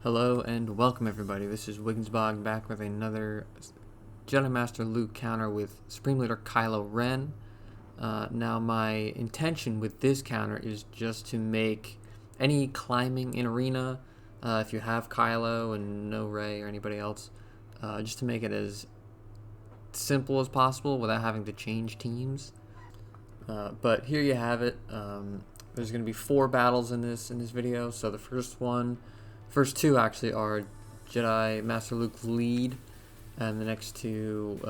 Hello and welcome everybody. This is Wiggensbog back with another Jedi Master Luke counter with Supreme Leader Kylo Ren. Now my intention with this counter is just to make any climbing in arena, if you have Kylo and no Rey or anybody else, just to make it as simple as possible without having to change teams. But here you have it. There's going to be 4 battles in this video. So the first two actually are Jedi Master Luke Lead, and the next two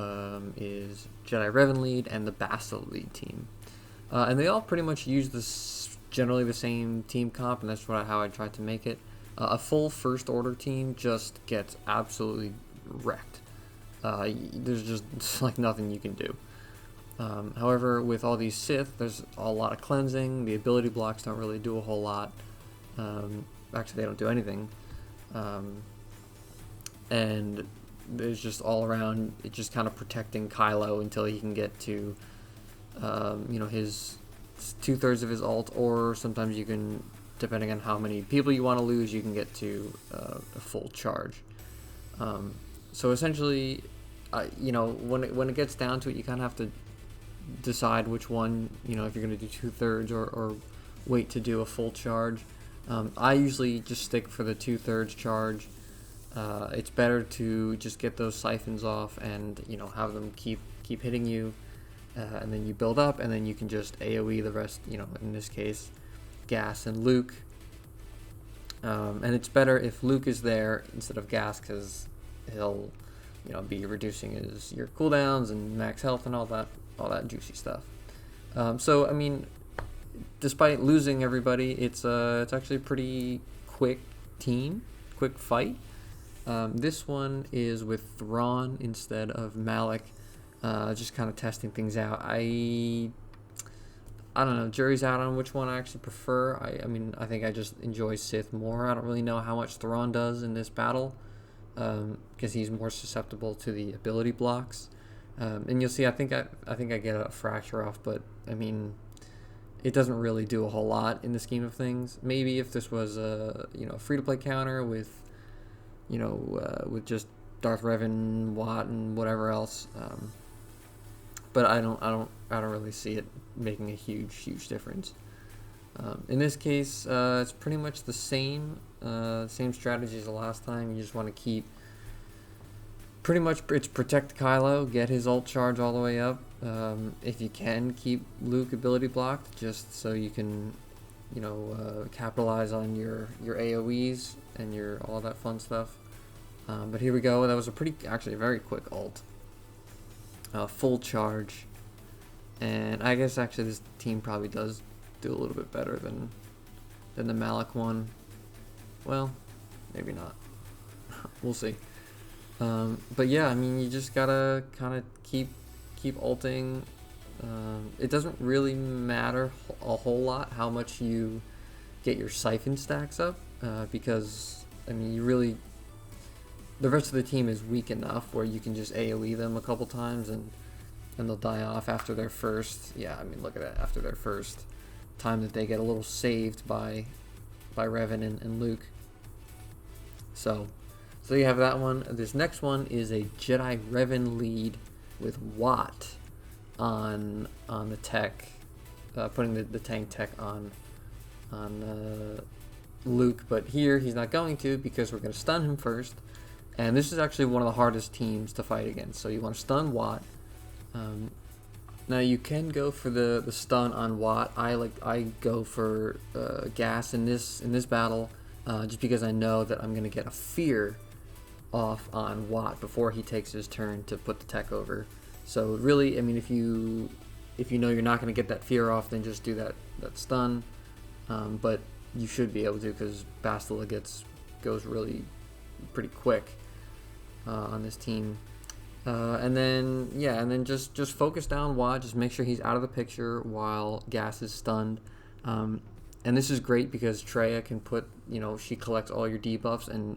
is Jedi Revan Lead and the Bastila Lead team. And they all pretty much use generally the same team comp, and that's how I tried to make it. A full First Order team just gets absolutely wrecked. There's just like nothing you can do. However, with all these Sith, there's a lot of cleansing. The ability blocks don't really do a whole lot. Actually, they don't do anything. And there's just all around, it's just kind of protecting Kylo until he can get to, his 2/3 of his ult, or sometimes you can, depending on how many people you want to lose, you can get to a full charge. So essentially, when it gets down to it, you kind of have to decide which one, if you're going to do 2/3 or wait to do a full charge. I usually just stick for the 2/3 charge. It's better to just get those siphons off and have them keep hitting you, and then you build up, and then you can just AoE the rest. In this case, Gas and Luke. And it's better if Luke is there instead of Gas, because he'll be reducing your cooldowns and max health and all that juicy stuff. So I mean, despite losing everybody, it's actually a pretty quick fight. This one is with Thrawn instead of Malik, just kind of testing things out. I don't know, jury's out on which one I actually prefer. I think I just enjoy Sith more. I don't really know how much Thrawn does in this battle, because he's more susceptible to the ability blocks. And you'll see, I think I get a fracture off, but I mean, it doesn't really do a whole lot in the scheme of things. Maybe if this was a free-to-play counter with just Darth Revan, Watt, and whatever else, but I don't really see it making a huge difference. In this case, it's pretty much the same strategy as the last time. You just want to keep. Pretty much, it's protect Kylo, get his ult charge all the way up. If you can, keep Luke ability blocked, just so you can, capitalize on your AoEs and all that fun stuff. But here we go. That was actually a very quick ult. Full charge, and I guess actually this team probably does do a little bit better than the Malik one. Well, maybe not. We'll see. But yeah, I mean, you just gotta kind of keep ulting. It doesn't really matter a whole lot how much you get your siphon stacks up, because I mean, the rest of the team is weak enough where you can just AoE them a couple times and they'll die off after their first. Yeah, I mean, look at that, after their first time that they get a little saved by Revan and Luke. So you have that one. This next one is a Jedi Revan Lead with Watt on the tech, putting the tank tech on Luke, but here he's not going to, because we're going to stun him first, and this is actually one of the hardest teams to fight against. So you want to stun Watt. Now you can go for the stun on Watt. I go for Gas in this battle, just because I know that I'm going to get a fear off on Watt before he takes his turn to put the tech over. So really, I mean, if you know you're not going to get that fear off, then just do that stun. But you should be able to, because Bastila goes really pretty quick on this team. And then just focus down Watt. Just make sure he's out of the picture while Gas is stunned. And this is great because Traya can put, she collects all your debuffs and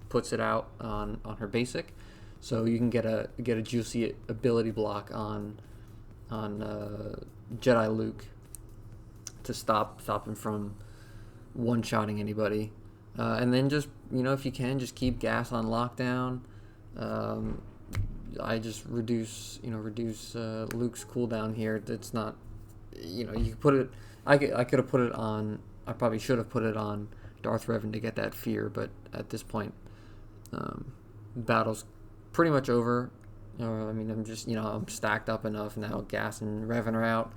puts it out on her basic, so you can get a juicy ability block on Jedi Luke to stop him from one-shotting anybody. And then just, if you can, just keep gas on lockdown. I just reduce Luke's cooldown here. It's not, you could put it. I could have put it on. I probably should have put it on Darth Revan to get that fear, but at this point, battle's pretty much over. I'm just, I'm stacked up enough now. Gas and Revan are out.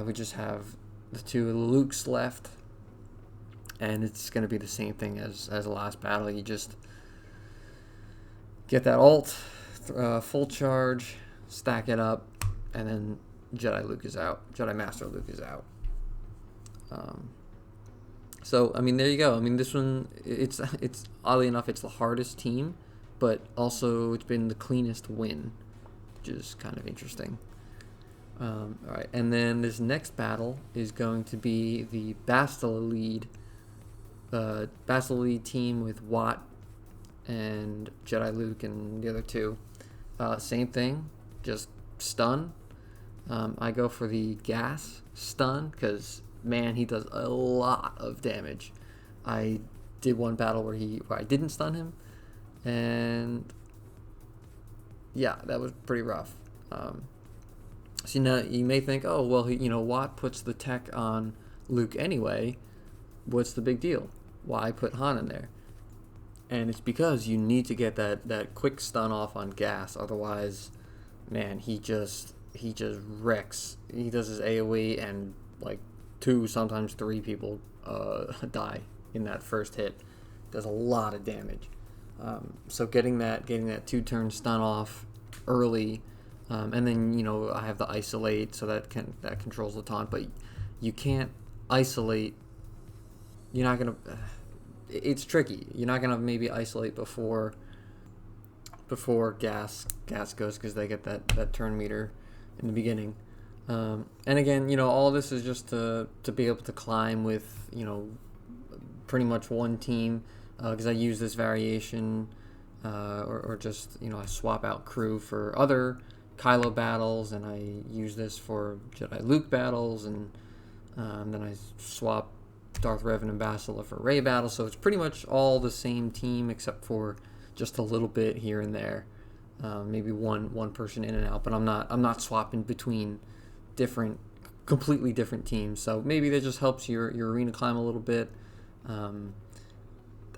We just have the 2 Lukes left, and it's going to be the same thing as the last battle. You just get that ult, full charge, stack it up, and then Jedi Luke is out. Jedi Master Luke is out. So there you go. This one, it's oddly enough, it's the hardest team, but also it's been the cleanest win, which is kind of interesting. All right, and then this next battle is going to be the Bastila Lead. Bastila Lead team with Watt and Jedi Luke and the other 2. Same thing, just stun. I go for the gas stun because, man, he does a lot of damage. I did one battle where I didn't stun him, and yeah, that was pretty rough. So now you may think, oh well, Watt puts the tech on Luke anyway. What's the big deal? Why put Han in there? And it's because you need to get that quick stun off on gas. Otherwise, man, he just wrecks. He does his AoE and like 2, sometimes 3 people die in that first hit. Does a lot of damage. So getting that 2-turn stun off early, and then I have the isolate, so that controls the taunt. But you can't isolate. You're not gonna. It's tricky. You're not gonna maybe isolate before gas goes, because they get that turn meter in the beginning. And again, all this is just to be able to climb with pretty much one team, because I use this variation, or just I swap out crew for other Kylo battles, and I use this for Jedi Luke battles, and then I swap Darth Revan and Bastila for Rey battles. So it's pretty much all the same team except for just a little bit here and there, maybe one person in and out. But I'm not swapping between completely different teams. So maybe that just helps your arena climb a little bit.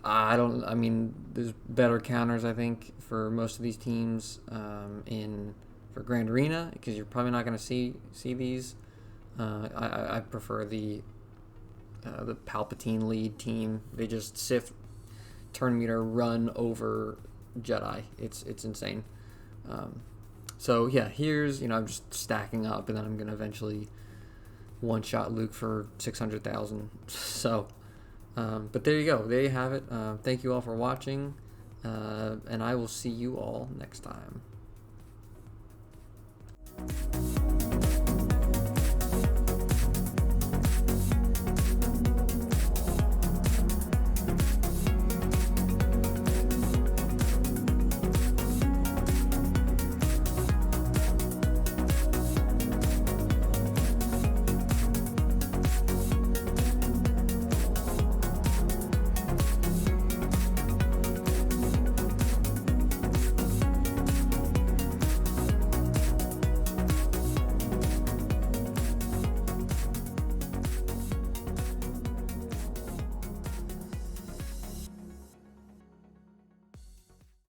There's better counters, I think, for most of these teams for Grand Arena, because you're probably not going to see these. I prefer the Palpatine lead team. They just Sith turn meter run over Jedi. It's insane. So yeah, here's I'm just stacking up, and then I'm gonna eventually one-shot Luke for 600,000. So, but there you go. There you have it. Thank you all for watching, and I will see you all next time.